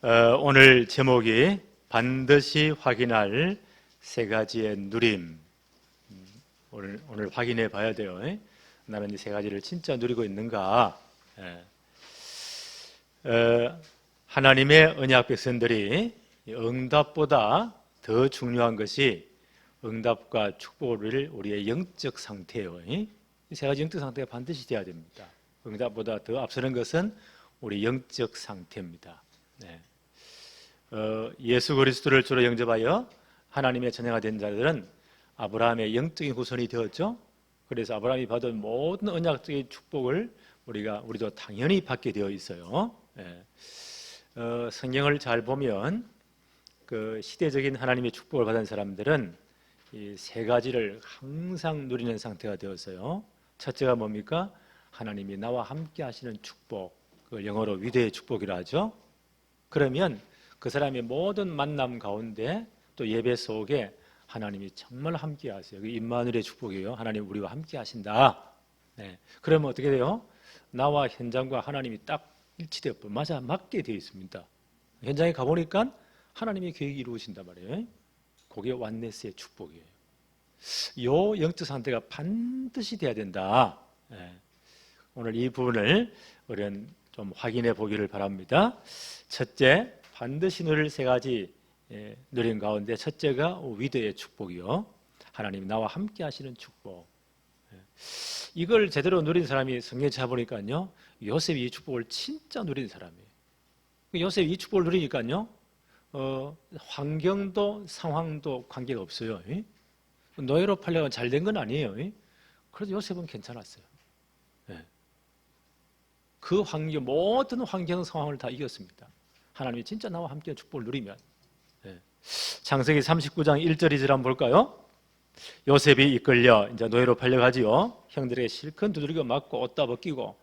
오늘 제목이 반드시 확인할 세 가지의 누림. 오늘 확인해 봐야 돼요. 나는 이 세 가지를 진짜 누리고 있는가? 하나님의 언약 백성들이 응답보다 더 중요한 것이 응답과 축복을 우리의 영적 상태예요. 이 세 가지 영적 상태가 반드시 돼야 됩니다. 응답보다 더 앞서는 것은 우리 영적 상태입니다. 예수 그리스도를 주로 영접하여 하나님의 자녀가 된 자들은 아브라함의 영적인 후손이 되었죠. 그래서 아브라함이 받은 모든 언약적인 축복을 우리도 당연히 받게 되어 있어요. 성경을 잘 보면 그 시대적인 하나님의 축복을 받은 사람들은 이 세 가지를 항상 누리는 상태가 되었어요. 첫째가 뭡니까? 하나님이 나와 함께 하시는 축복, 그걸 영어로 위대의 축복이라 하죠. 그러면 그 사람의 모든 만남 가운데 또 예배 속에 하나님이 정말 함께 하세요. 임마누엘의 축복이에요. 하나님 우리와 함께 하신다. 그러면 어떻게 돼요? 나와 현장과 하나님이 딱 일치되어 맞게 되어 있습니다. 현장에 가보니까 하나님의 계획이 이루어진단 말이에요. 그게 완네스의 축복이에요. 요 영적 상태가 반드시 돼야 된다. 오늘 이 부분을 우리는 좀 확인해 보기를 바랍니다. 첫째, 반드시 누릴 세 가지 누린 가운데 첫째가 위대의 축복이요. 하나님이 나와 함께 하시는 축복. 이걸 제대로 누린 사람이 성경에 찾아보니까요, 요셉이 이 축복을 진짜 누린 사람이에요. 요셉이 이 축복을 누리니까요, 환경도 상황도 관계가 없어요. 노예로 팔려가 잘 된 건 아니에요. 그래도 요셉은 괜찮았어요. 그 환경, 모든 환경 상황을 다 이겼습니다. 하나님이 진짜 나와 함께 축복을 누리면. 창세기 39장 1절 2절 한번 볼까요? 요셉이 이끌려 이제 노예로 팔려가지요. 형들에게 실컷 두드리고 맞고 옷다 벗기고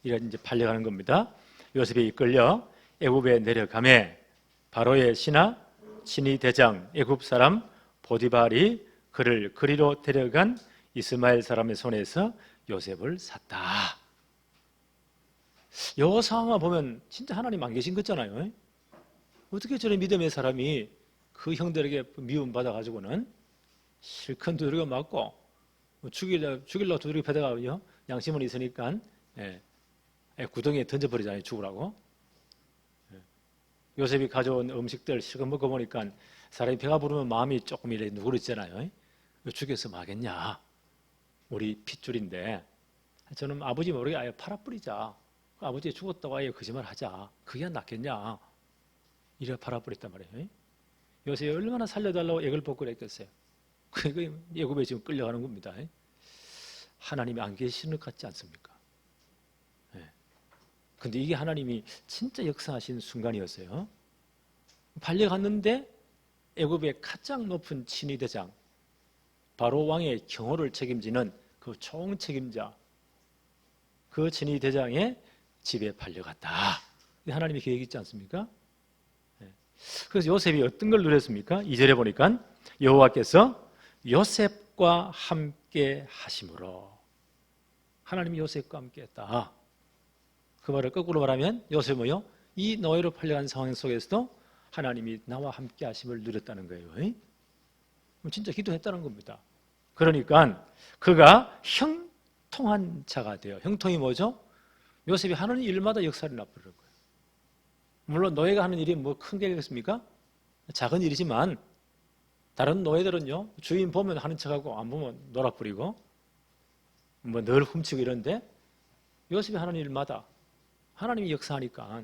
이래 이제 팔려가는 겁니다. 요셉이 이끌려 애굽에 내려가매 바로의 신하 친위 대장 애굽 사람 보디발이 그를 그리로 데려간 이스마엘 사람의 손에서 요셉을 샀다. 이 상황만 보면 진짜 하나님 안 계신 거잖아요. 어떻게 저런 믿음의 사람이 그 형들에게 미움 받아가지고는 실컷 두드리고 맞고 죽이려고 두드리고 패다가요 양심은 있으니까 구덩이에 던져버리잖아요. 죽으라고. 요셉이 가져온 음식들 실컷 먹어보니까 사람이 배가 부르면 마음이 조금 이렇게 누그러지잖아요. 죽여서 마겠냐? 우리 핏줄인데 저는 아버지 모르게 아예 팔아버리자. 아버지 죽었다고 아예 거짓말 하자. 그게 낫겠냐? 이래 팔아버렸단 말이에요. 요새 얼마나 살려달라고 애걸 벗고 그랬겠어요. 그 애굽에 지금 끌려가는 겁니다. 하나님이 안 계시는 것 같지 않습니까? 근데 이게 하나님이 진짜 역사하신 순간이었어요. 팔려갔는데 애굽의 가장 높은 친위대장 바로 왕의 경호를 책임지는 그 총책임자 그 친위대장의 집에 팔려갔다. 하나님의 계획이 있지 않습니까? 그래서 요셉이 어떤 걸 누렸습니까? 2절에 보니까 여호와께서 요셉과 함께 하심으로 하나님이 요셉과 함께 했다. 그 말을 거꾸로 말하면 요셉은 뭐요? 이 노예로 팔려간 상황 속에서도 하나님이 나와 함께 하심을 누렸다는 거예요. 진짜 기도했다는 겁니다. 그러니까 그가 형통한 자가 돼요. 형통이 뭐죠? 요셉이 하는 일마다 역사를 나타내는 거예요. 물론 노예가 하는 일이 뭐 큰 게 있겠습니까? 작은 일이지만 다른 노예들은요 주인 보면 하는 척하고 안 보면 놀아버리고 뭐 늘 훔치고 이런데 요셉이 하는 일마다 하나님이 역사하니까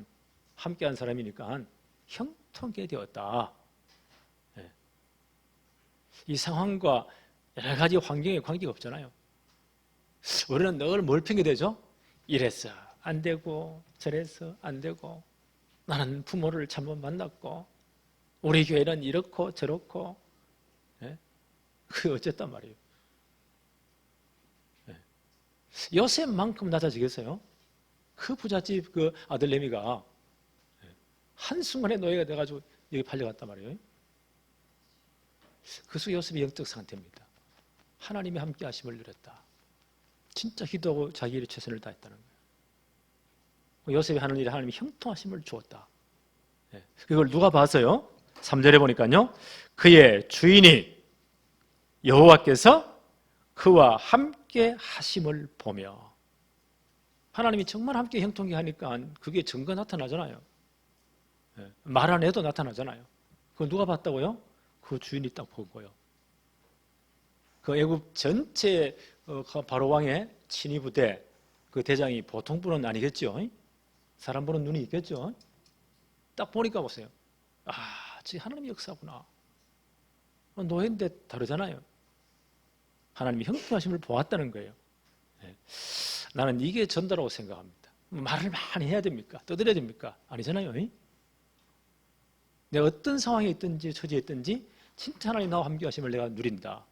함께한 사람이니까 형통하게 되었다. 이 상황과 여러 가지 환경에 관계가 없잖아요. 우리는 늘 뭘 핑계대죠? 이래서 안 되고 저래서 안 되고 나는 부모를 잘못 만났고 우리 교회는 이렇고 저렇고 그게 어쨌단 말이에요. 요셉만큼 낮아지겠어요? 그 부잣집 그 아들 레미가 한순간에 노예가 돼가지고 여기 팔려갔단 말이에요. 그것이 요셉의 영적 상태입니다. 하나님이 함께 하심을 누렸다. 진짜 기도하고 자기 일에 최선을 다했다는 거예요. 요셉이 하는 일에 하나님이 형통하심을 주었다. 그걸 누가 봤어요? 3절에 보니까요. 그의 주인이 여호와께서 그와 함께 하심을 보며. 하나님이 정말 함께 형통하니까 그게 증거 나타나잖아요. 말 안 해도 나타나잖아요. 그걸 누가 봤다고요? 그 주인이 딱 본 거예요. 그 애굽 전체 바로 왕의 친위 부대 그 대장이 보통 분은 아니겠죠. 사람 보는 눈이 있겠죠. 딱 보니까 보세요. 아, 지 하나님의 역사구나. 노예인데 다르잖아요. 하나님이 형통하심을 보았다는 거예요. 나는 이게 전도라고 생각합니다. 말을 많이 해야 됩니까? 떠들어야 됩니까? 아니잖아요. 내가 어떤 상황에 있든지 처지에 있든지 진짜 하나님 나와 함께 하심을 내가 누린다.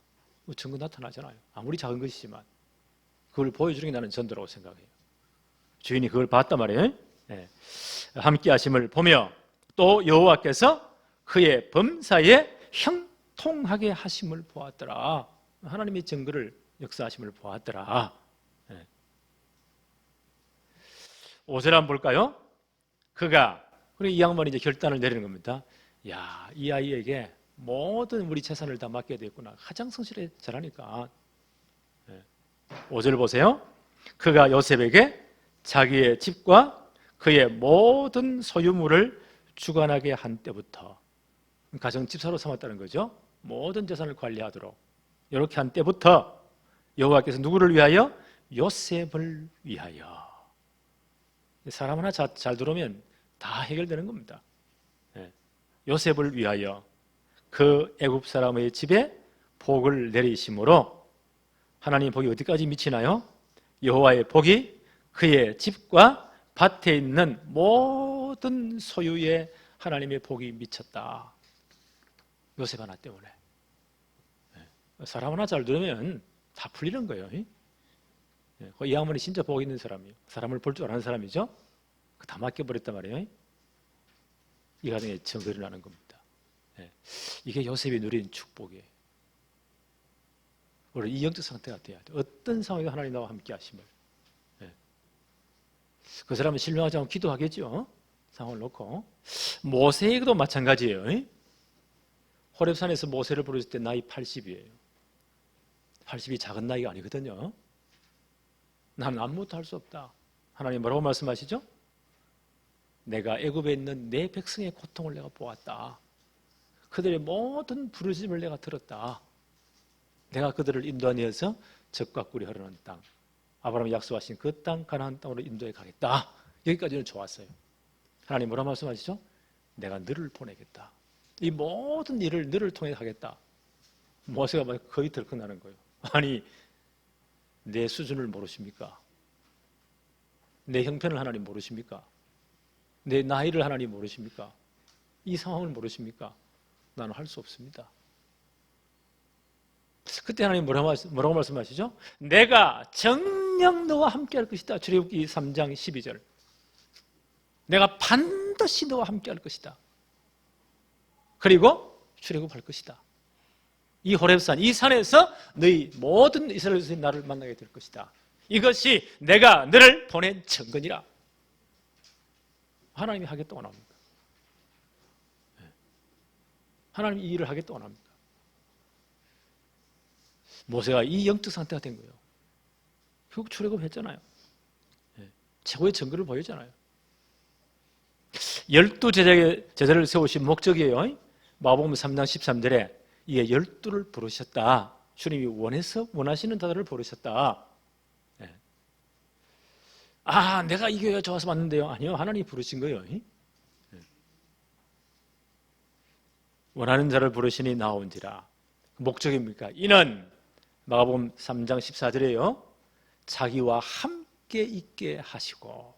증거 나타나잖아요. 아무리 작은 것이지만 그걸 보여주는 게 나는 전도라고 생각해요. 주인이 그걸 봤단 말이에요. 함께 하심을 보며 또 여호와께서 그의 범사에 형통하게 하심을 보았더라. 하나님의 증거를 역사하심을 보았더라. 5절 한번 볼까요? 그가 그리고 이 양반이 이제 결단을 내리는 겁니다. 야, 이 아이에게 모든 우리 재산을 다 맡겨야 되겠구나. 가장 성실히 잘하니까. 5절 보세요. 그가 요셉에게 자기의 집과 그의 모든 소유물을 주관하게 한 때부터 가정 집사로 삼았다는 거죠. 모든 재산을 관리하도록 이렇게 한 때부터 여호와께서 누구를 위하여? 요셉을 위하여. 사람 하나 잘 들어오면 다 해결되는 겁니다. 요셉을 위하여 그 애굽 사람의 집에 복을 내리심으로 하나님의 복이 어디까지 미치나요? 여호와의 복이 그의 집과 밭에 있는 모든 소유에 하나님의 복이 미쳤다. 요셉 하나 때문에. 사람 하나 잘 들으면 다 풀리는 거예요. 이 양반이 진짜 복 있는 사람이에요. 사람을 볼 줄 아는 사람이죠. 다 맡겨버렸단 말이에요. 이 가정에 정글이 나는 겁니다. 이게 요셉이 누린 축복이에요. 우리 이 영적 상태가 돼야 돼요. 어떤 상황에도 하나님 나와 함께 하심을. 그 사람은 실명하지 않고 기도하겠죠. 상황을 놓고. 모세에게도 마찬가지예요. 호렙산에서 모세를 부르실 때 나이 80이에요. 80이 작은 나이가 아니거든요. 나는 아무것도 할 수 없다. 하나님 뭐라고 말씀하시죠? 내가 애굽에 있는 내 백성의 고통을 내가 보았다. 그들의 모든 부르짖음을 내가 들었다. 내가 그들을 인도하여서 젖과 꿀이 흐르는 땅, 아브라함이 약속하신 그 땅 가나안 땅으로 인도해 가겠다. 여기까지는 좋았어요. 하나님 뭐라 말씀하시죠? 내가 너를 보내겠다. 이 모든 일을 너를 통해 하겠다. 모세가 거의 덜컥나는 거예요. 아니, 내 수준을 모르십니까? 내 형편을 하나님 모르십니까? 내 나이를 하나님 모르십니까? 이 상황을 모르십니까? 나는 할 수 없습니다. 그때 하나님 뭐라고 말씀하시죠? 내가 정녕 너와 함께 할 것이다. 출애굽기 3장 12절. 내가 반드시 너와 함께 할 것이다. 그리고 출애굽할 것이다. 이 호렙산, 이 산에서 너희 모든 이스라엘 백성이 나를 만나게 될 것이다. 이것이 내가 너를 보낸 증거니라. 하나님이 하겠다고 나옵니다. 하나님이 이 일을 하겠다고 나옵니다. 모세가 이 영적 상태가 된 거예요. 결국 출애굽했잖아요. 최고의 증거를 보였잖아요. 12제자를 세우신 목적이에요. 마가복음 3장 13절에 이에 12를 부르셨다. 주님이 원하시는 자들을 부르셨다. 아, 내가 이 교회가 좋아서 왔는데요. 아니요, 하나님이 부르신 거예요. 원하는 자를 부르시니 나온지라. 목적입니까? 이는 마가복음 3장 14절에요. 자기와 함께 있게 하시고.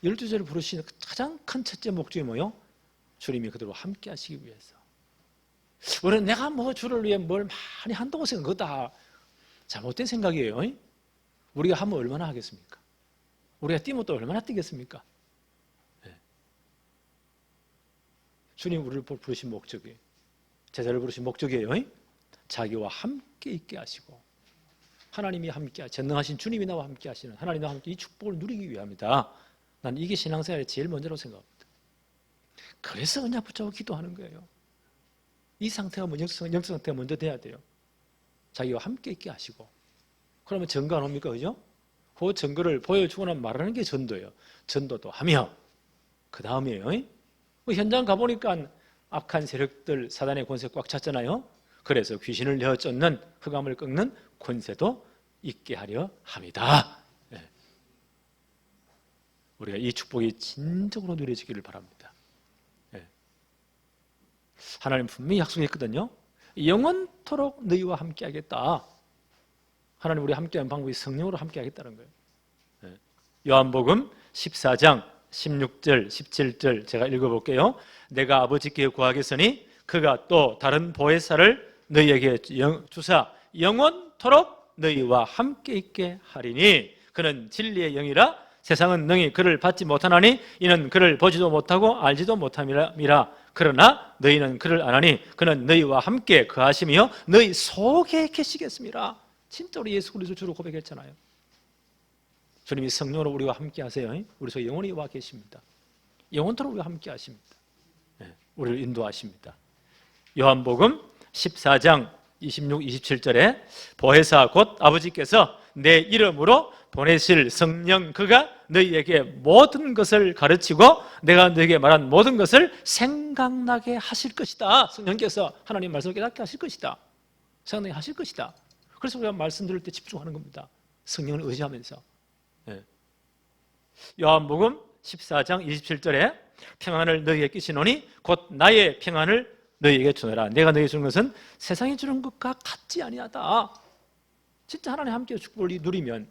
12제를 부르시는 가장 큰 첫째 목적이 뭐예요? 주님이 그들과 함께 하시기 위해서. 우리는 내가 주를 위해 뭘 많이 한다고 생각해. 그거 다 잘못된 생각이에요. 우리가 하면 얼마나 하겠습니까? 우리가 뛰면 또 얼마나 뛰겠습니까? 주님 우리를 부르신 목적이에요. 제자를 부르신 목적이에요. 자기와 함께 있게 하시고 하나님이 함께 전능하신 주님이 나와 함께 하시는 하나님과 함께 이 축복을 누리기 위함이다. 난 이게 신앙생활의 제일 먼저라고 생각합니다. 그래서 언약 붙잡고 기도하는 거예요. 이 상태가 영적 상태가 먼저 돼야 돼요. 자기와 함께 있게 하시고. 그러면 증거 안 옵니까? 그죠? 그 증거를 보여주거나 말하는 게 전도예요. 전도도 하며 그 다음이에요. 현장 가보니까 악한 세력들, 사단의 권세 꽉 찼잖아요. 그래서 귀신을 내어 쫓는, 흑암을 꺾는 권세도 있게 하려 합니다. 네. 우리가 이 축복이 진정으로 누려지기를 바랍니다. 네. 하나님 분명히 약속했거든요. 영원토록 너희와 함께 하겠다. 하나님 우리 함께하는 방법이 성령으로 함께 하겠다는 거예요. 네. 요한복음 14장 16절 17절 제가 읽어볼게요. 내가 아버지께 구하겠으니 그가 또 다른 보혜사를 너희에게 주사 영원토록 너희와 함께 있게 하리니 그는 진리의 영이라 세상은 능히 그를 받지 못하나니 이는 그를 보지도 못하고 알지도 못함이라. 그러나 너희는 그를 아나니 그는 너희와 함께 거하시며 너희 속에 계시겠습니다. 진짜 우리 예수 그리스도 주로 고백했잖아요. 주님이 성령으로 우리와 함께 하세요. 우리 속에 영원히 와 계십니다. 영원토록 우리와 함께 하십니다. 우리를 인도하십니다. 요한복음 14장 26, 27절에 보혜사 곧 아버지께서 내 이름으로 보내실 성령 그가 너희에게 모든 것을 가르치고 내가 너희에게 말한 모든 것을 생각나게 하실 것이다. 성령께서 하나님 말씀을 깨닫게 하실 것이다. 생각나게 하실 것이다. 그래서 우리가 말씀 들을 때 집중하는 겁니다. 성령을 의지하면서. 요한복음 14장 27절에 평안을 너희에게 끼치노니 곧 나의 평안을 너희에게 주노라. 내가 너희에게 주는 것은 세상이 주는 것과 같지 아니하다. 진짜 하나님 함께 축복을 누리면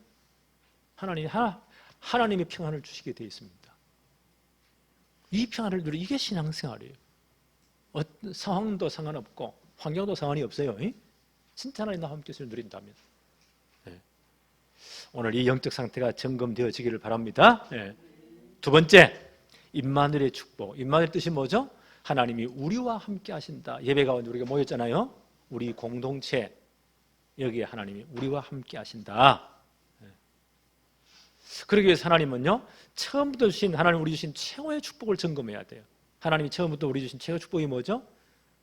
하나님의 평안을 주시게 되어 있습니다. 이 평안을 누리 이게 신앙생활이에요. 상황도 상관없고 환경도 상관이 없어요. 진짜 하나님 나와 함께 누린다면. 오늘 이 영적 상태가 점검되어지기를 바랍니다. 두 번째, 임마누엘의 축복. 임마누엘 뜻이 뭐죠? 하나님이 우리와 함께 하신다. 예배 가운데 우리가 모였잖아요. 우리 공동체 여기에 하나님이 우리와 함께 하신다. 그러기 위해서 하나님은요, 처음부터 주신 하나님 우리 주신 최고의 축복을 점검해야 돼요. 하나님이 처음부터 우리 주신 최고의 축복이 뭐죠?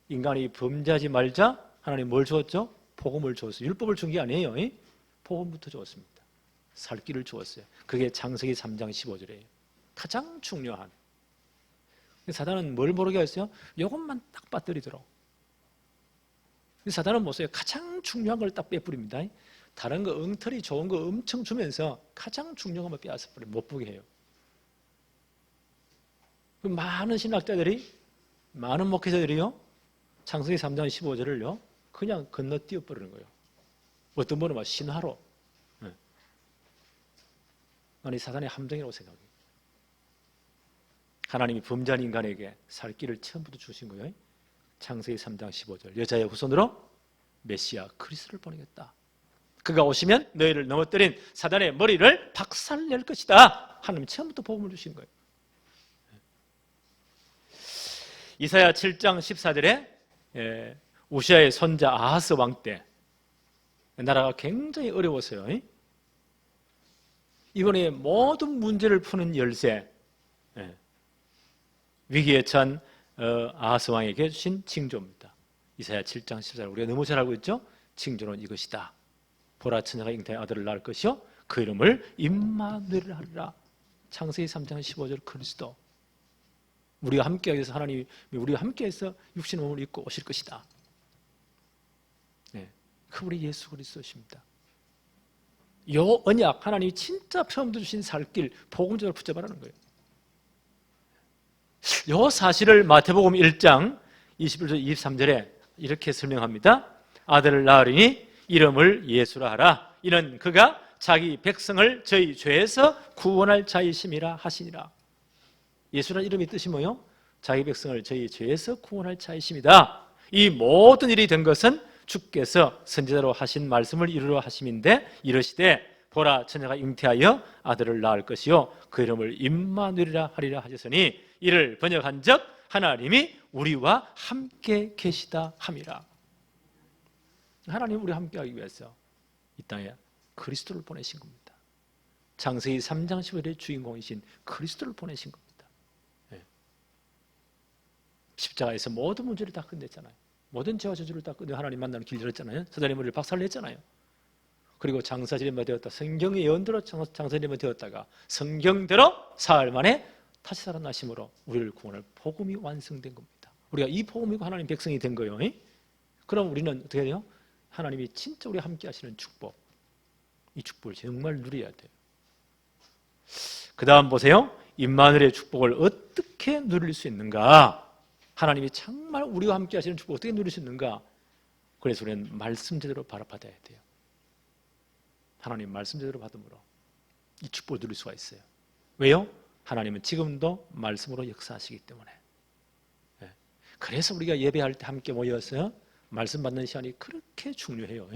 인간이 범죄하지 말자. 하나님 뭘 주었죠? 복음을 주었어요. 율법을 준 게 아니에요. 복음부터 주었습니다. 살 길을 주었어요. 그게 창세기 3장 15절이에요. 가장 중요한. 사단은 뭘 모르게 했어요? 이것만 딱 빠뜨리도록. 사단은 뭐어요? 가장 중요한 걸 딱 빼버립니다. 다른 거 엉터리 좋은 거 엄청 주면서 가장 중요한 것만 빼앗아버려 못 보게 해요. 많은 신학자들이, 많은 목회자들이요, 창세기 3장 15절을요 그냥 건너뛰어 버리는 거예요. 어떤 분은 막 신화로. 아니 사단의 함정이라고 생각해요. 하나님이 범죄한 인간에게 살 길을 처음부터 주신 거예요. 창세기 3장 15절 여자의 후손으로 메시아 그리스도를 보내겠다. 그가 오시면 너희를 넘어뜨린 사단의 머리를 박살낼 것이다. 하나님이 처음부터 복음을 주신 거예요. 이사야 7장 14절에 우시아의 손자 아하스 왕 때 나라가 굉장히 어려웠어요. 이번에 모든 문제를 푸는 열쇠, 위기에 처한 아하스 왕에게 주신 징조입니다. 이사야 7장 14절 우리가 너무 잘 알고 있죠? 징조는 이것이다. 보라 처녀가 잉태의 아들을 낳을 것이요 그 이름을 임마누엘이라 하리라. 창세기 3장 15절 그리스도. 우리가 함께하기 위해서 하나님이 우리와 함께해서 육신 몸을 입고 오실 것이다. 그 우리 예수 그리스도십니다. 요 언약 하나님이 진짜 처음 주신 살길 복음적으로 붙잡아라는 거예요. 요 사실을 마태복음 1장 21절 23절에 이렇게 설명합니다. 아들을 낳으리니 이름을 예수라 하라. 이는 그가 자기 백성을 저희 죄에서 구원할 자이심이라 하시니라. 예수라는 이름의 뜻이 뭐요? 자기 백성을 저희 죄에서 구원할 자이심이다. 이 모든 일이 된 것은 주께서 선지자로 하신 말씀을 이루려 하심인데 이르시되 보라 처녀가 잉태하여 아들을 낳을 것이요 그 이름을 임마누엘이라 하리라 하셨으니 이를 번역한즉 하나님이 우리와 함께 계시다 함이라. 하나님 우리와 함께하기 위해서 이 땅에 그리스도를 보내신 겁니다. 창세기 3장 15절의 주인공이신 그리스도를 보내신 겁니다. 십자가에서 모든 문제를 다 끝냈잖아요. 모든 죄와 저주를 다 끝내 하나님 만나는 길 열었잖아요. 사단의 머리를 박살냈잖아요. 그리고 장사지림이 되었다. 성경의 예언대로 장사지림이 되었다가 성경대로 사흘 만에 다시 살아나심으로 우리를 구원할 복음이 완성된 겁니다. 우리가 이 복음이고 하나님 백성이 된 거예요. 그럼 우리는 어떻게 돼요? 하나님이 진짜 우리 함께 하시는 축복, 이 축복을 정말 누려야 돼요. 그 다음 보세요. 임마누엘의 축복을 어떻게 누릴 수 있는가? 하나님이 정말 우리와 함께 하시는 축복을 어떻게 누릴 수 있는가? 그래서 우리는 말씀 제대로 바라받아야 돼요. 하나님 말씀 제대로 받음으로 이 축복을 누릴 수가 있어요. 왜요? 하나님은 지금도 말씀으로 역사하시기 때문에. 그래서 우리가 예배할 때 함께 모여서 말씀 받는 시간이 그렇게 중요해요.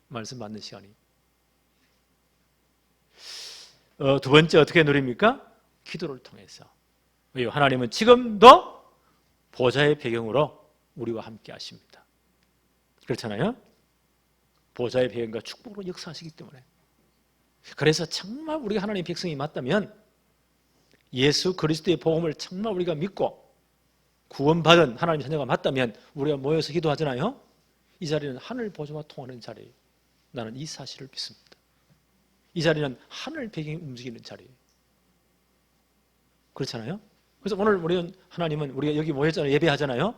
말씀 받는 시간이. 두 번째 어떻게 누립니까? 기도를 통해서. 왜요? 하나님은 지금도 보좌의 배경으로 우리와 함께 하십니다. 그렇잖아요? 보좌의 배경과 축복으로 역사하시기 때문에. 그래서 정말 우리가 하나님의 백성이 맞다면 예수 그리스도의 복음을 정말 우리가 믿고 구원받은 하나님의 자녀가 맞다면 우리가 모여서 기도하잖아요. 이 자리는 하늘 보좌와 통하는 자리예요. 나는 이 사실을 믿습니다. 이 자리는 하늘 배경이 움직이는 자리예요. 그렇잖아요? 그래서 오늘 우리는 하나님은 우리가 여기 모였잖아요. 예배하잖아요.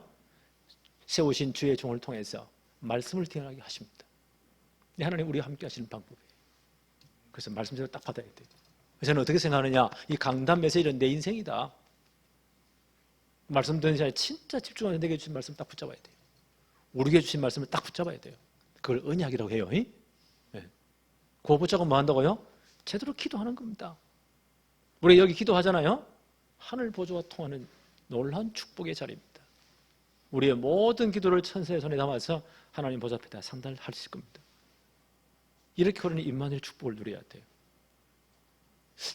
세우신 주의 종을 통해서 말씀을 태어나게 하십니다. 하나님 우리와 함께 하시는 방법이에요. 그래서 말씀대로 딱 받아야 돼요. 저는 어떻게 생각하느냐, 이 강단 메시지는 내 인생이다. 말씀 듣는 시간에 진짜 집중하면서 내게 주신 말씀 딱 붙잡아야 돼요. 우리에게 주신 말씀을 딱 붙잡아야 돼요. 그걸 언약이라고 해요. 네. 그거 붙잡고 뭐 한다고요? 제대로 기도하는 겁니다. 우리 여기 기도하잖아요. 하늘 보좌와 통하는 놀라운 축복의 자리입니다. 우리의 모든 기도를 천사의 손에 담아서 하나님 보좌 앞에다 상달하실 겁니다. 이렇게 그러니 임마누엘 축복을 누려야 돼요.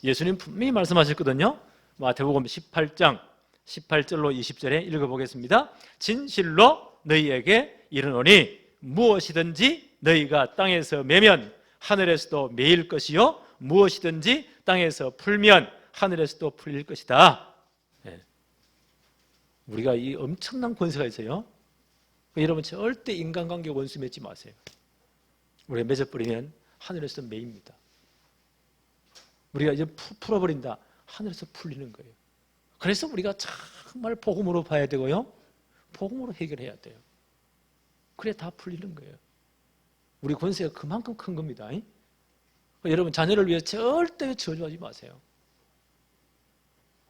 예수님 분명히 말씀하셨거든요. 마태복음 18장 18절로 20절에 읽어보겠습니다. 진실로 너희에게 이르노니 무엇이든지 너희가 땅에서 매면 하늘에서도 매일 것이요 무엇이든지 땅에서 풀면 하늘에서도 풀릴 것이다. 우리가 이 엄청난 권세가 있어요. 여러분 절대 인간관계 원수 맺지 마세요. 우리가 맺어버리면 하늘에서 매입니다. 우리가 이제 풀어버린다. 하늘에서 풀리는 거예요. 그래서 우리가 정말 복음으로 봐야 되고요. 복음으로 해결해야 돼요. 그래 다 풀리는 거예요. 우리 권세가 그만큼 큰 겁니다. 여러분 자녀를 위해 절대 저주하지 마세요.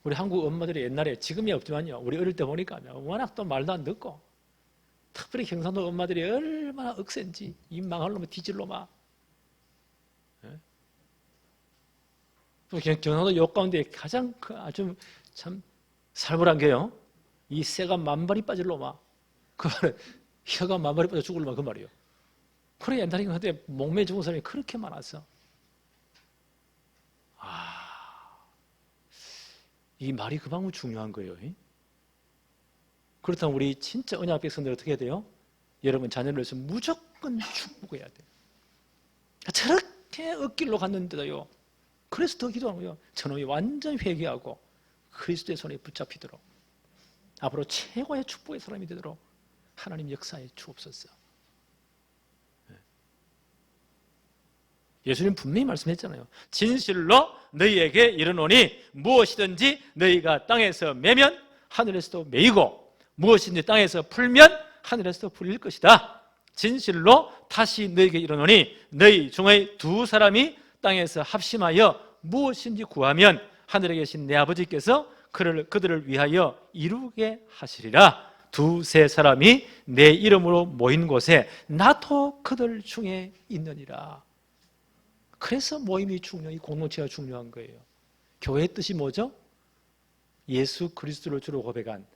우리 한국 엄마들이 옛날에 지금이 없지만요. 우리 어릴 때 보니까 워낙 또 말도 안 듣고 특별히 경상도 엄마들이 얼마나 억센지 입 망할 놈을 뒤질러 막. 또 경상도 욕 가운데 가장 아주 참 살벌한 게요. 이 새가 만발이 빠질 놈아. 그 말은 혀가 만발이 빠져 죽을 놈아 그 말이에요. 그래 옛날에 그때 목매 죽은 사람이 그렇게 많았어. 이 말이 그만큼 중요한 거예요. 그렇다면 우리 진짜 언약 백성들 어떻게 해야 돼요? 여러분 자녀를 위해서 무조건 축복해야 돼요. 저렇게 억길로 갔는데도요. 그래서 더 기도하는 거예요. 저놈이 완전 회개하고 그리스도의 손에 붙잡히도록 앞으로 최고의 축복의 사람이 되도록 하나님 역사에 주옵소서. 예수님 분명히 말씀했잖아요. 진실로 너희에게 이르노니 무엇이든지 너희가 땅에서 매면 하늘에서도 매이고 무엇이든지 땅에서 풀면 하늘에서도 풀릴 것이다. 진실로 다시 너희에게 이르노니 너희 중에 두 사람이 땅에서 합심하여 무엇인지 구하면 하늘에 계신 내 아버지께서 그들을 위하여 이루게 하시리라. 두세 사람이 내 이름으로 모인 곳에 나도 그들 중에 있느니라. 그래서 모임이 중요해요. 이 공동체가 중요한 거예요. 교회의 뜻이 뭐죠? 예수 그리스도를 주로 고백한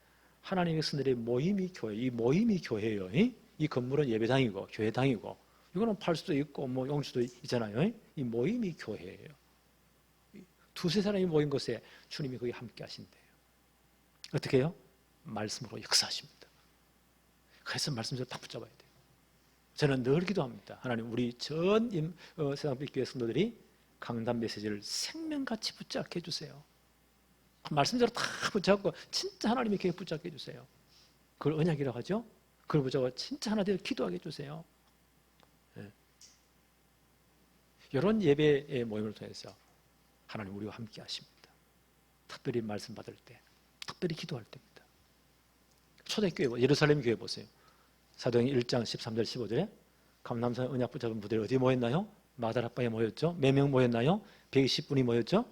하나님의 백성들의 모임이 교회. 이 모임이 교회예요. 이 건물은 예배당이고 교회당이고 이거는 팔 수도 있고 뭐 용수도 있잖아요. 이 모임이 교회예요. 두세 사람이 모인 곳에 주님이 거기 함께 하신대요. 어떻게 해요? 말씀으로 역사하십니다. 그래서 말씀대로 딱 붙잡아야 돼요. 저는 늘 기도합니다. 하나님 우리 전 세상빛교회 성도들이 강단 메시지를 생명같이 붙잡게 해주세요. 말씀대로 다 붙잡고 진짜 하나님의 계획 붙잡게 해주세요. 그걸 언약이라고 하죠. 그걸 붙잡고 진짜 하나님을 기도하게 해주세요. 네. 이런 예배의 모임을 통해서 하나님 우리와 함께 하십니다. 특별히 말씀 받을 때, 특별히 기도할 때입니다. 초대교회, 예루살렘 교회 보세요. 사도행전 1장 13절 15절에 감람산 언약 붙잡은 부대를 어디에 모였나요? 마다라바에 모였죠. 몇 명 모였나요? 120분이 모였죠.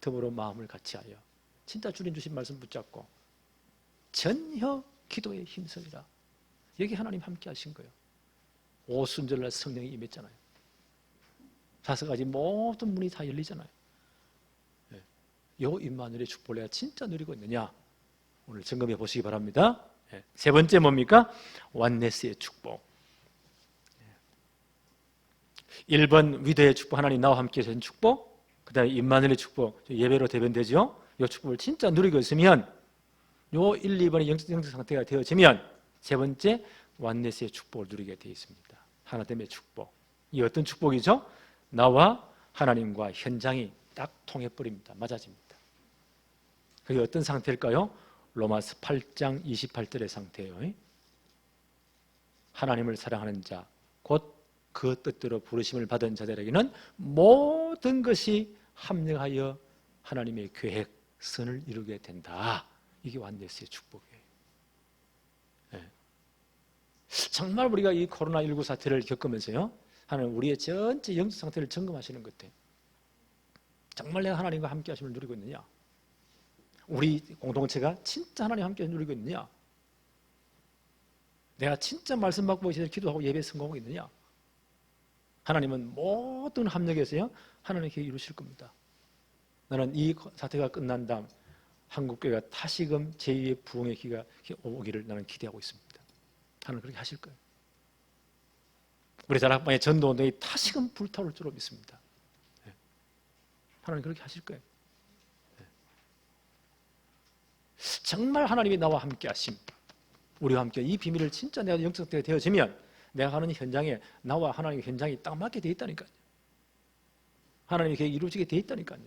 더불어 마음을 같이하여 진짜 주님 주신 말씀 붙잡고 전혀 기도에 힘쓰리라. 여기 하나님 함께 하신 거예요. 오순절날 성령이 임했잖아요. 5가지 모든 문이 다 열리잖아요. 요 임마누엘의 축복을 내가 진짜 누리고 있느냐? 오늘 점검해 보시기 바랍니다. 세 번째 뭡니까? 완네스의 축복. 1번 위대의 축복, 하나님 나와 함께 하신 축복. 그 다음에 임마누엘의 축복, 예배로 대변되죠. 이 축복을 진짜 누리고 있으면 요 1, 2번의 영적 상태가 되어지면 세 번째 완네스의 축복을 누리게 되어 있습니다. 하나됨의 축복. 이 어떤 축복이죠? 나와 하나님과 현장이 딱 통해버립니다. 맞아집니다. 그게 어떤 상태일까요? 로마서 8장 28절의 상태예요. 하나님을 사랑하는 자, 곧 그 뜻대로 부르심을 받은 자들에게는 모든 것이 합력하여 하나님의 계획, 선을 이루게 된다. 이게 완네스의 축복이에요. 네. 정말 우리가 이 코로나19 사태를 겪으면서요, 하나님 우리의 전체 영적 상태를 점검하시는 것 같아요. 정말 내가 하나님과 함께 하심을 누리고 있느냐? 우리 공동체가 진짜 하나님 함께 누리고 있느냐? 내가 진짜 말씀 받고 기도하고 예배 성공하고 있느냐? 하나님은 모든 합력에서요, 하나님의 계획 이루실 겁니다. 나는 이 사태가 끝난 다음 한국교회가 다시금 제2의 부흥의 기가 오기를 나는 기대하고 있습니다. 하나님 그렇게 하실 거예요. 우리 다락방의 전도운동이 다시금 불타올 줄로 믿습니다. 하나님 그렇게 하실 거예요. 정말 하나님이 나와 함께 하심, 우리와 함께 이 비밀을 진짜 내가 영적 상태가 되어지면 내가 가는 현장에 나와 하나님의 현장이 딱 맞게 되어 있다니까요. 하나님의 계획이 이루어지게 되어 있다니까요.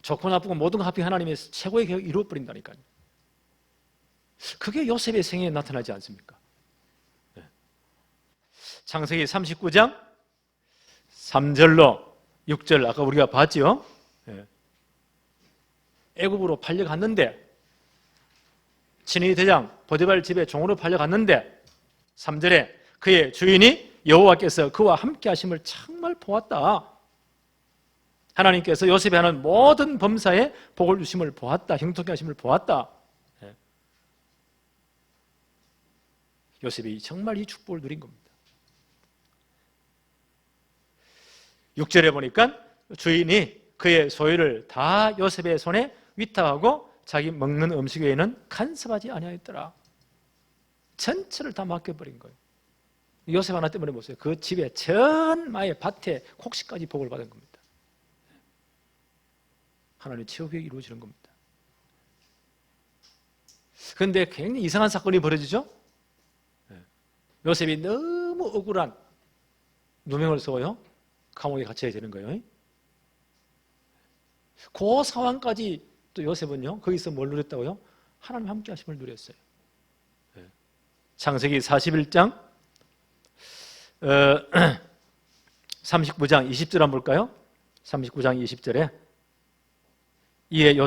좋고 나쁘고 모든 거 합해 하나님의 최고의 계획이 이루어버린다니까요. 그게 요셉의 생애에 나타나지 않습니까? 창세기 39장 3절로 6절 아까 우리가 봤죠. 애굽으로 팔려갔는데 친위 대장 보디발 집에 종으로 팔려갔는데 3절에 그의 주인이 여호와께서 그와 함께 하심을 정말 보았다. 하나님께서 요셉이 하는 모든 범사에 복을 주심을 보았다. 형통케 하심을 보았다. 요셉이 정말 이 축복을 누린 겁니다. 6절에 보니까 주인이 그의 소유를 다 요셉의 손에 위탁하고 자기 먹는 음식 외에는 간섭하지 아니하였더라. 전체를 다 맡겨버린 거예요. 요셉 하나 때문에 보세요. 그 집에 전 마의 밭에 곡식까지 복을 받은 겁니다. 하나님의 최후 계획이 이루어지는 겁니다. 그런데 굉장히 이상한 사건이 벌어지죠. 요셉이 너무 억울한 누명을 쓰고요, 감옥에 갇혀야 되는 거예요. 그 상황까지 또 요셉은요, 거기서 뭘 누렸다고요? 하나님 함께 하심을 누렸어요. 창세기 41장 39장 20절 한번 볼까요? 39장 20절에 이에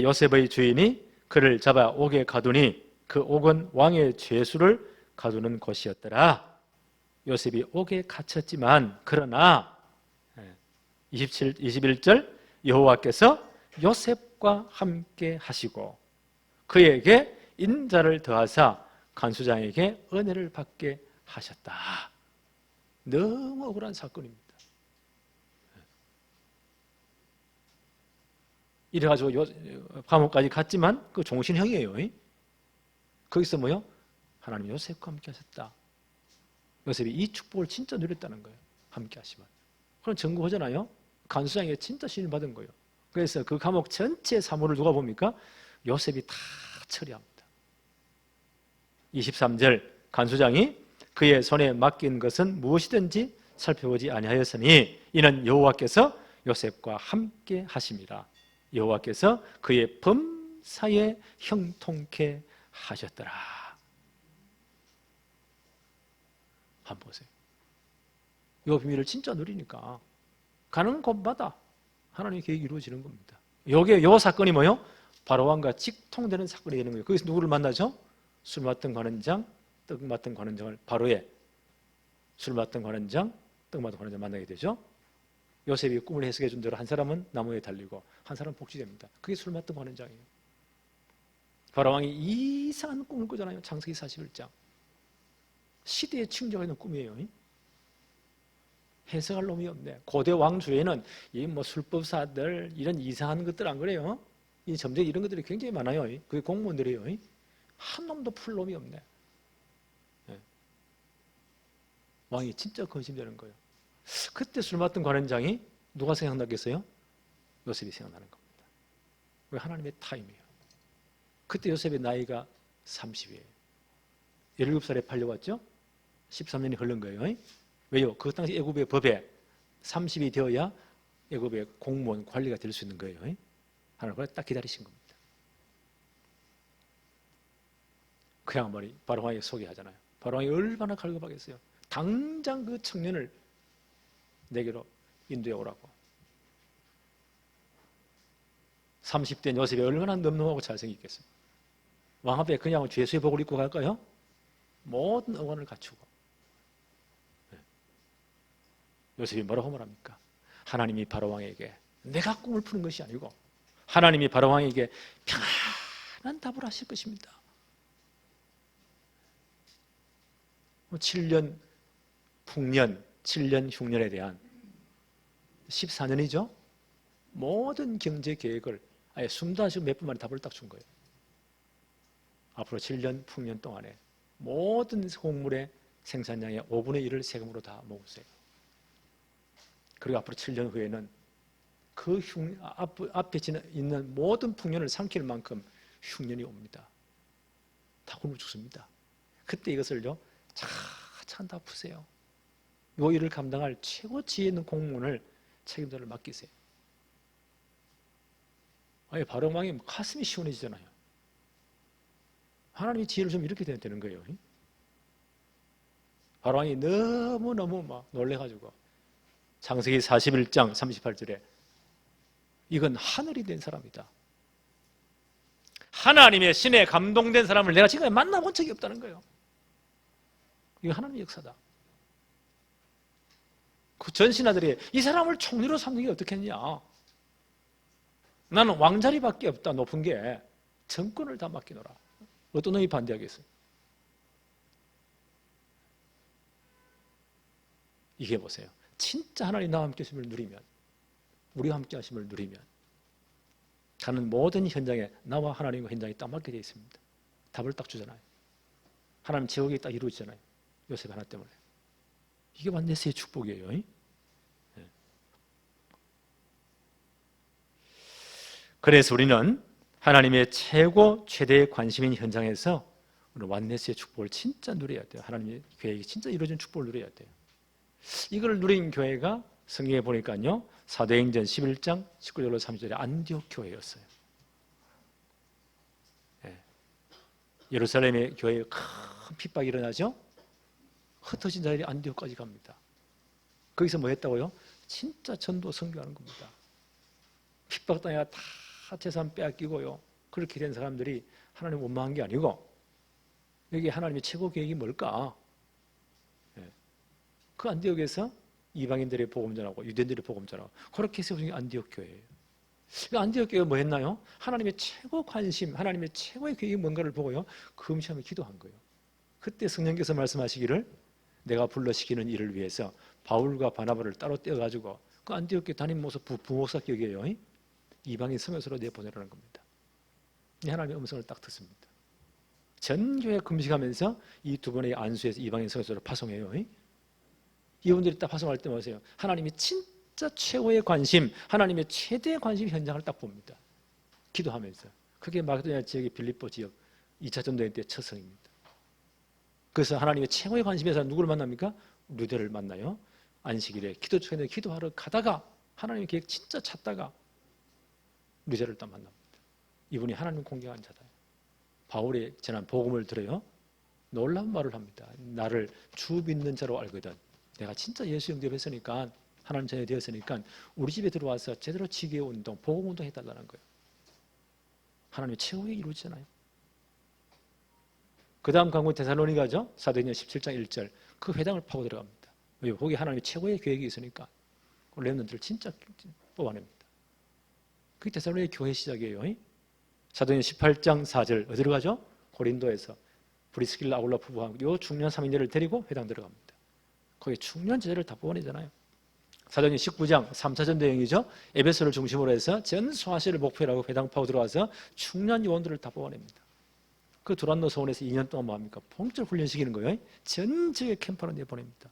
요셉의 주인이 그를 잡아 옥에 가두니 그 옥은 왕의 죄수를 가두는 곳이었더라. 요셉이 옥에 갇혔지만 그러나 21절 여호와께서 요셉과 함께 하시고 그에게 인자를 더하사 간수장에게 은혜를 받게 하셨다. 너무 억울한 사건입니다. 이래가지고 감옥까지 갔지만 그 종신형이에요. 거기서 뭐요? 하나님 요셉과 함께 하셨다. 요셉이 이 축복을 진짜 누렸다는 거예요. 함께 하시면. 그럼 증거하잖아요. 간수장에게 진짜 신을 받은 거예요. 그래서 그 감옥 전체 사무를 누가 봅니까? 요셉이 다 처리합니다. 23절 간수장이 그의 손에 맡긴 것은 무엇이든지 살펴보지 아니하였으니 이는 여호와께서 요셉과 함께 하심이라. 여호와께서 그의 범사에 형통케 하셨더라. 한번 보세요. 이 비밀을 진짜 누리니까 가는 곳마다 하나님의 계획이 이루어지는 겁니다. 여기에 요 사건이 뭐요? 바로왕과 직통되는 사건이 되는 거예요. 거기서 누구를 만나죠? 술 맡던 관원장, 떡 맡던 관원장을 바로에 술 맡던 관원장, 떡 맡던 관원장 만나게 되죠. 요셉이 꿈을 해석해 준 대로 한 사람은 나무에 달리고 한 사람은 복지됩니다. 그게 술 맡던 관원장이에요. 바로왕이 이상한 꿈을 꾸잖아요. 창세기 41장. 시대에 충족하는 꿈이에요. 해석할 놈이 없네. 고대 왕조에는 이 뭐 술법사들 이런 이상한 것들 안 그래요? 이 점쟁이 이런 것들이 굉장히 많아요. 그게 공무원들이에요. 한 놈도 풀 놈이 없네. 왕이 진짜 근심되는 거예요. 그때 술 맡은 관원장이 누가 생각나겠어요? 요셉이 생각나는 겁니다. 왜? 하나님의 타임이에요. 그때 요셉의 나이가 30이에요. 17살에 팔려왔죠? 13년이 흐른 거예요. 왜요? 그 당시 애굽의 법에 30이 되어야 애굽의 공무원 관리가 될 수 있는 거예요. 하나님을 딱 기다리신 겁니다. 그 양반이 바로왕에게 소개하잖아요. 바로왕이 얼마나 갈급하겠어요. 당장 그 청년을 내게로 인도해 오라고. 30대인 요셉이 얼마나 늠름하고 잘생겼겠어요. 왕 앞에 그냥 죄수의 복을 입고 갈까요? 모든 어원을 갖추고. 요셉이 뭐라고 말합니까? 하나님이 바로왕에게 내가 꿈을 푸는 것이 아니고 하나님이 바로왕에게 평안한 답을 하실 것입니다. 7년 풍년, 7년 흉년에 대한 14년이죠. 모든 경제 계획을 아예 숨도 안 쉬고 몇 분 만에 답을 딱 준 거예요. 앞으로 7년 풍년 동안에 모든 곡물의 생산량의 5분의 1을 세금으로 다 모으세요. 그리고 앞으로 7년 후에는 그 앞에 있는 모든 풍년을 삼킬 만큼 흉년이 옵니다. 다 굶어 죽습니다. 그때 이것을요 차차 다 푸세요. 이 일을 감당할 최고 지혜 있는 공무원을 책임자를 맡기세요. 아예 바로왕이 가슴이 시원해지잖아요. 하나님이 지혜를 좀 이렇게 되는 거예요. 바로왕이 너무너무 막 놀래가지고 창세기 41장 38절에 이건 하늘이 된 사람이다. 하나님의 신에 감동된 사람을 내가 지금까지 만나본 적이 없다는 거예요. 이거 하나님의 역사다. 그 전신하들이 이 사람을 총리로 삼는 게 어떻겠냐. 나는 왕자리밖에 없다. 높은 게 정권을 다 맡기노라. 어떤 놈이 반대하겠어요? 이게 보세요. 진짜 하나님 나와 함께 하심을 누리면, 우리와 함께 하심을 누리면 가는 모든 현장에 나와 하나님과 현장이 딱 맞게 되어 있습니다. 답을 딱 주잖아요. 하나님 제국이 딱 이루어지잖아요. 요셉 하나 때문에. 이게 완네스의 축복이에요. 네. 그래서 우리는 하나님의 최고 최대의 관심인 현장에서 우리 완네스의 축복을 진짜 누려야 돼요. 하나님의 계획이 진짜 이루어진 축복을 누려야 돼요. 이걸 누린 교회가 성경에 보니까요 사도행전 11장 19절로 30절에 안디옥 교회였어요. 네. 예루살렘의 교회에 큰 핍박이 일어나죠. 흩어진 자들이 안디옥까지 갑니다. 거기서 뭐 했다고요? 진짜 전도 선교하는 겁니다. 핍박당해가 다 재산 빼앗기고요. 그렇게 된 사람들이 하나님 원망한 게 아니고 여기 하나님의 최고 계획이 뭘까? 그 안디옥에서 이방인들의 복음 전하고 유대인들의 복음 전하고 그렇게 세워진 게 안디옥 교회예요. 그 안디옥 교회가 뭐 했나요? 하나님의 최고 관심, 하나님의 최고의 계획이 뭔가를 보고요 금시하며 기도한 거예요. 그때 성령께서 말씀하시기를 내가 불러시키는 일을 위해서 바울과 바나바를 따로 떼어가지고 그 안디옥 교회 담임 모습 부목사 격이에요. 이방인 성교사로 내보내라는 겁니다. 하나님의 음성을 딱 듣습니다. 전 교회 금식하면서 이 두 번의 안수에서 이방인 성교사를 파송해요. 이분들이 딱 파송할 때 보세요. 하나님이 진짜 최고의 관심, 하나님의 최대의 관심 현장을 딱 봅니다. 기도하면서. 그게 마게도냐 지역의 빌립보 지역 2차 전도회 때 첫 성입니다. 그래서 하나님의 최고의 관심에서 누구를 만납니까? 루데를 만나요. 안식일에 기도 중에 기도하러 가다가 하나님의 계획 진짜 찾다가 루제를 딱 만납니다. 이분이 하나님 공경한 자다. 바울이 전한 복음을 들어요. 놀라운 말을 합니다. 나를 주 믿는 자로 알거든. 내가 진짜 예수 영접했으니까, 하나님 자녀 되었으니까 우리 집에 들어와서 제대로 지교회 운동, 복음 운동 해달라는 거예요. 하나님의 최후의 이루잖아요. 그 다음 강국 데살로니가죠. 사도행전 17장 1절. 그 회당을 파고 들어갑니다. 왜? 거기 하나님의 최고의 계획이 있으니까 렘넌트를 진짜 뽑아냅니다. 그게 데살로니가 교회 시작이에요. 사도행전 18장 4절 어디로 가죠? 고린도에서 브리스길라 아굴라 부부하고 요 중년 3인들을 데리고 회당 들어갑니다. 거기 중년 제자를 다 뽑아내잖아요. 사도행전 19장 3차전 대행이죠. 에베소를 중심으로 해서 전 소아시아를 목표로 회당 파고 들어와서 중년 요원들을 다 뽑아냅니다. 그 두란노 서원에서 2년 동안 뭐합니까? 봉절 훈련시키는 거예요. 전 지역의 캠프로 내보냅니다.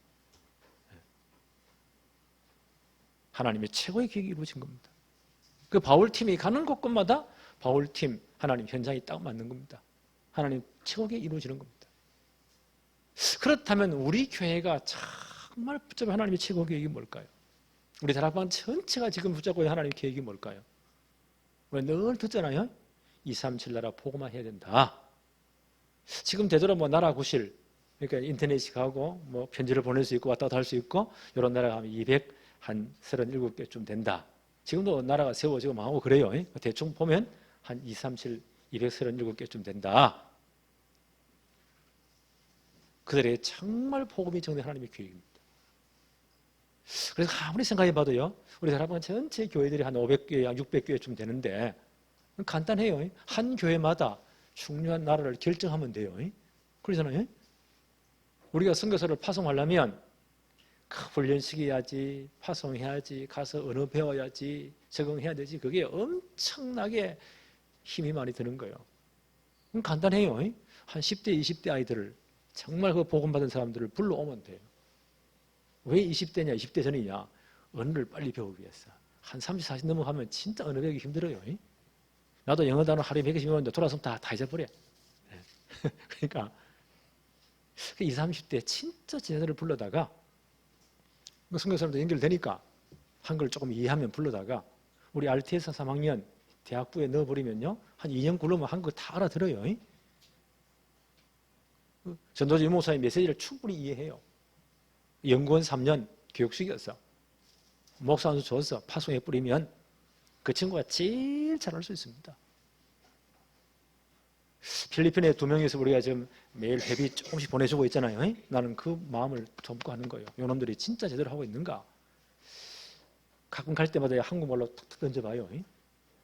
하나님의 최고의 계획이 이루어진 겁니다. 그 바울팀이 가는 곳곳마다 바울팀 하나님 현장이 딱 맞는 겁니다. 하나님 최고의 이루어지는 겁니다. 그렇다면 우리 교회가 정말 붙잡은 하나님의 최고 계획이 뭘까요? 우리 다락방 전체가 지금 붙잡고 있는 하나님의 계획이 뭘까요? 우리 늘 듣잖아요. 237 나라 복음화 해야 된다. 지금 되도록 나라 구실, 그러니까 인터넷이 가고 편지를 보낼 수 있고 왔다 갔다 할 수 있고 이런 나라가 하면 237개쯤 된다. 지금도 나라가 세워지고 망하고 그래요. 대충 보면 한 237, 237개쯤 된다. 그들의 정말 복음이 정된 하나님의 계획입니다. 그래서 아무리 생각해봐도요, 우리 다락방 전체 교회들이 한 500개, 600개쯤 되는데 간단해요. 한 교회마다 중요한 나라를 결정하면 돼요. 그러잖아요. 우리가 선교사를 파송하려면 훈련시켜야지, 파송해야지, 가서 언어 배워야지, 적응해야 되지. 그게 엄청나게 힘이 많이 드는 거예요. 간단해요. 한 10대, 20대 아이들을 정말 그 복음받은 사람들을 불러오면 돼요. 왜 20대냐, 20대 전이냐? 언어를 빨리 배우기 위해서. 한 30, 40 넘어가면 진짜 언어 배우기 힘들어요. 나도 영어 단어 하루에 100개씩 배우는데 돌아서면 다 잊어버려. 그러니까 20, 30대 진짜 제자들을 불러다가 선교사람도 연결되니까 한글 조금 이해하면 불러다가 우리 RTS 3학년 대학부에 넣어버리면요. 한 2년 굴러면 한글 다 알아들어요. 전도지 유목사의 메시지를 충분히 이해해요. 연구원 3년 교육시켜서 목사 안수 줘서 파송해 뿌리면 그 친구가 제일 잘할 수 있습니다. 필리핀에 2명이서 우리가 지금 매일 회비 조금씩 보내주고 있잖아요. 나는 그 마음을 돕고 하는 거예요. 요놈들이 진짜 제대로 하고 있는가? 가끔 갈 때마다 한국말로 툭툭 던져봐요.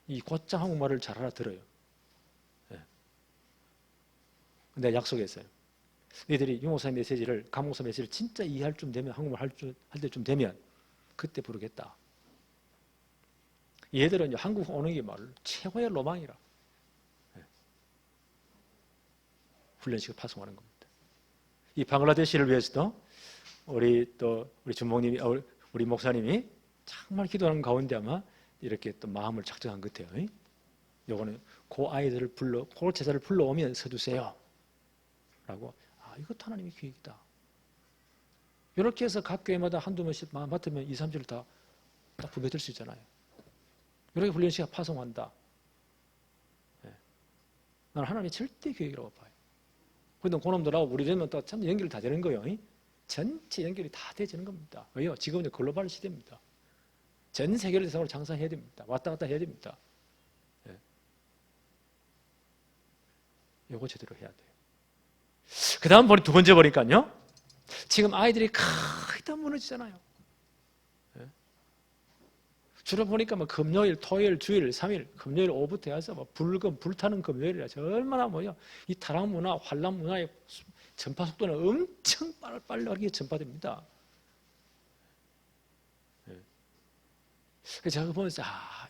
이 곧장 한국말을 잘 알아들어요. 내가 약속했어요. 너희들이 유목사 메시지를, 강목사 메시지를 진짜 이해할 쯤 되면, 한국말 할 때쯤 되면 그때 부르겠다. 얘들은 한국 오는 게 말 최고의 로망이라. 훈련식을 파송하는 겁니다. 이 방글라데시를 위해서도 우리 주목님이, 우리 목사님이 정말 기도하는 가운데 아마 이렇게 또 마음을 작정한 것 같아요. 요거는 그 아이들을 그 제자를 불러오면 서두세요. 라고. 이것도 하나님의 계획이다. 이렇게 해서 각 교회마다 한두 명씩 마음 맡으면 2, 3주를 다 분배될 수 있잖아요. 이렇게 훈련시가 파송한다. 나는 하나님의 절대 계획이라고 봐요. 그런데 그놈들하고 우리 되면 또 참 연결이 다 되는 거예요. 전체 연결이 다 돼지는 겁니다. 왜요? 지금은 글로벌 시대입니다. 전 세계를 대상으로 장사해야 됩니다. 왔다 갔다 해야 됩니다. 이거 제대로 해야 돼요. 그 다음 두 번째 보니까요. 지금 아이들이 거의 다 무너지잖아요. 주로 보니까 금요일, 토요일, 주일, 3일, 금요일 오후부터 해서 불타는 금요일이라 얼마나 이 타락 문화, 환란 문화의 전파 속도는 엄청 빠르게 전파됩니다. 그래서 제가 보면서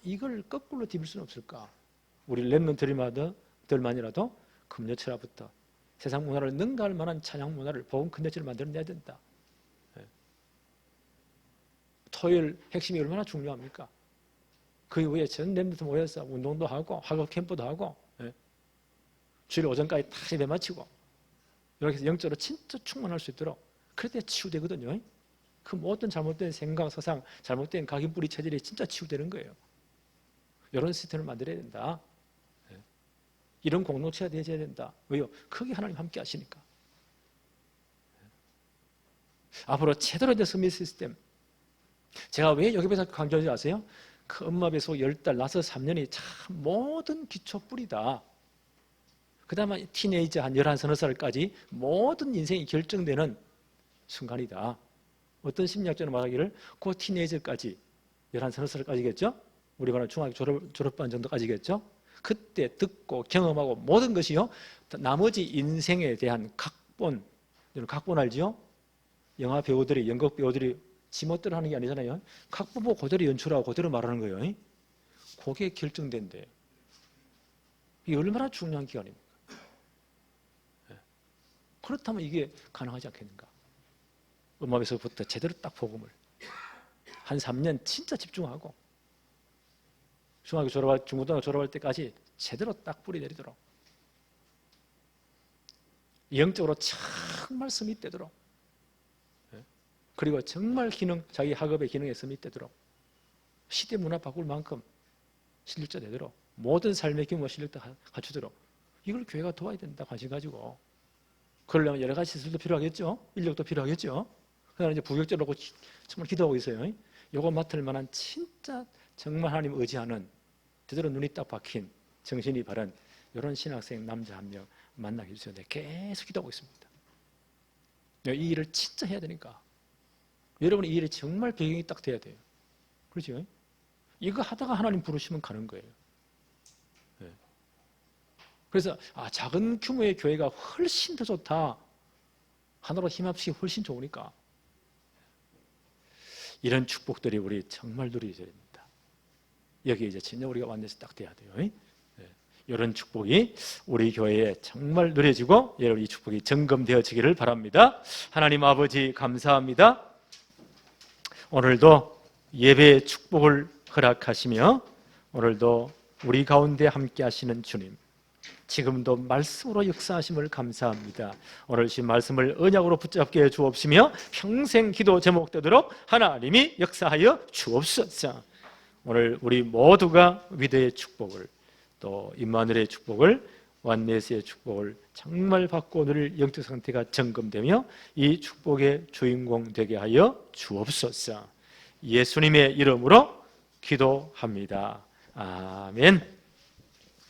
이걸 거꾸로 뒤집을 수는 없을까? 우리 렘넌트들만이라도 금요철화부터 세상 문화를 능가할 만한 찬양 문화를 복음 컨텐츠를 만들어내야 된다. 토요일 핵심이 얼마나 중요합니까? 그 이후에 전 렘넌트 모여서 운동도 하고 학업 캠프도 하고 주일 오전까지 다 예배 마치고 이렇게 해서 영적으로 진짜 충만할 수 있도록 그럴 때 치유되거든요. 그 모든 잘못된 생각, 사상, 잘못된 각인뿌리 체질이 진짜 치유되는 거예요. 이런 시스템을 만들어야 된다. 이런 공동체가 되어야 된다. 왜요? 거기 하나님 함께 하시니까. 앞으로 제대로 이제 서밋 시스템. 제가 왜 여기 배서 강조하지 아세요? 그 엄마 배소 10달 나서 3년이 참 모든 기초 뿌리다. 그 다음에 티네이저 한 11, 서너 살까지 모든 인생이 결정되는 순간이다. 어떤 심리학자는 말하기를 그 티네이저까지 11, 서너 살까지겠죠? 우리 말하는 중학교 졸업반 정도까지겠죠? 그때 듣고 경험하고 모든 것이요. 나머지 인생에 대한 각본, 각본 알지요? 영화 배우들이, 연극 배우들이 지멋대로 하는 게 아니잖아요. 각본 보고 그대로 연출하고 그대로 말하는 거예요. 그게 결정된대요. 이게 얼마나 중요한 기간입니까? 그렇다면 이게 가능하지 않겠는가? 음악에서부터 제대로 딱 복음을 한 3년 진짜 집중하고 중학교 졸업할, 중고등학교 졸업할 때까지 제대로 딱 뿌리 내리도록 영적으로 정말 스밋되도록 그리고 정말 기능, 자기 학업의 기능에 스밋되도록 시대 문화 바꿀 만큼 실력자 되도록 모든 삶의 규모 실력도 갖추도록 이걸 교회가 도와야 된다 관심 가지고 그러려면 여러 가지 시설도 필요하겠죠. 인력도 필요하겠죠. 그러나 이제 부격적으로 정말 기도하고 있어요. 요거 맡을 만한 진짜 정말 하나님 의지하는 제대로 눈이 딱 박힌 정신이 바른 이런 신학생 남자 한 명 만나게 해주세요. 네, 계속 기도하고 있습니다. 이 일을 진짜 해야 되니까 여러분이 이 일이 정말 배경이 딱 돼야 돼요. 그렇죠? 이거 하다가 하나님 부르시면 가는 거예요. 네. 그래서 작은 규모의 교회가 훨씬 더 좋다. 하나로 힘합치기 훨씬 좋으니까 이런 축복들이 우리 정말 누리셔야 됩니다. 여기 이제 진짜 우리가 완전히 딱 돼야 돼요. 네. 이런 축복이 우리 교회에 정말 누려지고 여러분 이 축복이 점검되어지기를 바랍니다. 하나님 아버지 감사합니다. 오늘도 예배의 축복을 허락하시며 오늘도 우리 가운데 함께 하시는 주님 지금도 말씀으로 역사하심을 감사합니다. 오늘 신 말씀을 언약으로 붙잡게 주옵시며 평생 기도 제목되도록 하나님이 역사하여 주옵소서. 오늘 우리 모두가 위대의 축복을 또 임마누엘의 축복을 완네스의 축복을 정말 받고 누릴 영적 상태가 점검되며 이 축복의 주인공 되게 하여 주옵소서. 예수님의 이름으로 기도합니다. 아멘.